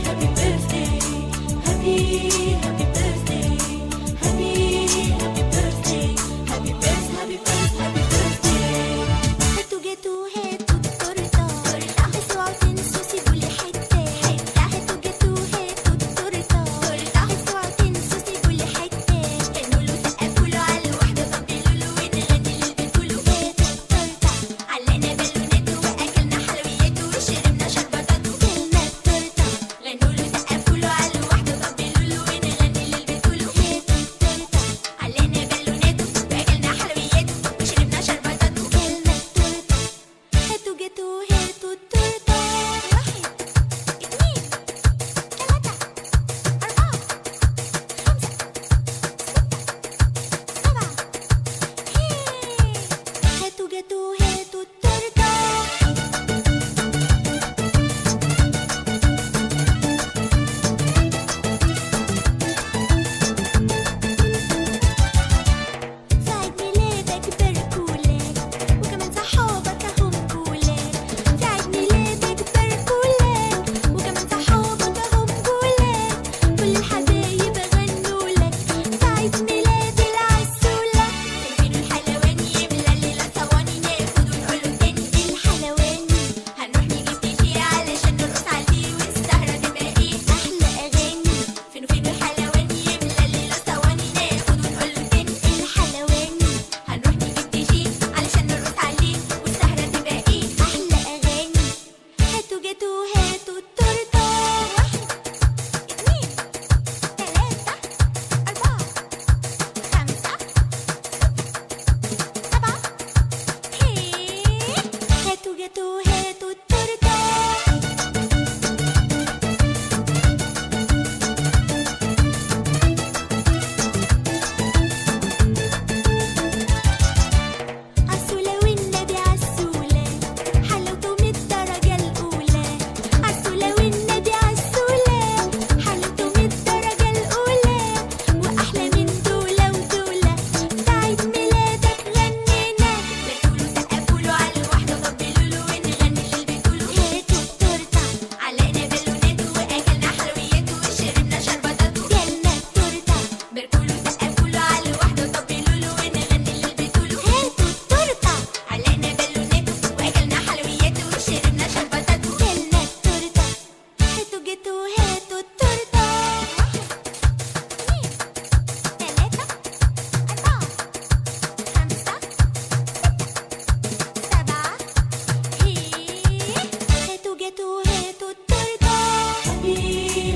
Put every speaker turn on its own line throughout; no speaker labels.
happy birthday, happy birthday, happy birthday, happy birthday, happy birthday. هاتوا جاتو هاتوا التورتة، اسمعوا تنسوا سيبوا لي حتة، هاتوا جاتو هاتوا التورتة، اسمعوا تنسوا سيبوا لي حتة، غنوا له سقفوا له على الواحدة طبلوا له ونغني للبيت قولوا هاتوا التورتة، علقنا بالوناته واكلنا حلوياته وشربنا شربطاته وكلنا التورتة، غنوا له سقفوا له على الواحدة طبلوا له ونغني للبيت قولوا هاتوا التورتة، علقنا بالوناته واكلنا حلوياته وشربنا شربطاته وكلنا التورتة. هاتوا جاتو هاتوا التورتة، 1 2 3 4 5 6 7 هاتوا جاتو هاتوا التورتة. سعيد ميلادك باركولك وكمان صحابك اهم جولك، سعيد ميلادك باركولك وكمان صحابك اهم جولك، كل الحبايب غنولك سعيد ميلاد العسولة. فين الحلواني يملى الليلة صواني ناخد ونقوله تاني الحلواني، هنروح نجيب تيجي علشان نرقص عليه والسهرة تبقى ايه أحلى أغاني. فين الحلواني يملى الليلة صواني ناخد ونقوله تاني الحلواني، هنروح نجيب تيجي علشان نرقص عليه والسهرة تبقى ايه أحلى أغاني. هاتوا جاتو هاتوا التورتة، 1 2 3 4 5 6 7 هاتوا جاتو هاتوا التورتة. عسولة والنبي عسولة حلاوته من الدرجة الأولى، عسولة والنبي عسولة حلاوته من الدرجة الأولى، وأحلى من دولة ودولة سعيد ميلادك غنينا، باركوله سقفوا له على الواحدة طبلوا له ونغني للبيت قولوا هاتوا التورتة، علقنا بالوناته وأكلنا حلوياته وشربنا شربطاته وكلنا التورتة، باركوله سقفوا له على الواحدة طبلوا له ونغني للبيت قولوا هاتوا التورتة، علقنا بالوناته واكلنا حلوياته وشربنا شربطاته وكلنا التورتة. هاتوا جاتو هاتوا التورتة، 1 2 3 4 5 6 7 هاتوا جاتو هاتوا التورتة.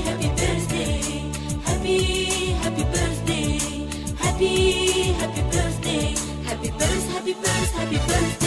happy birthday, happy birthday, happy birthday, happy birthday, happy birthday.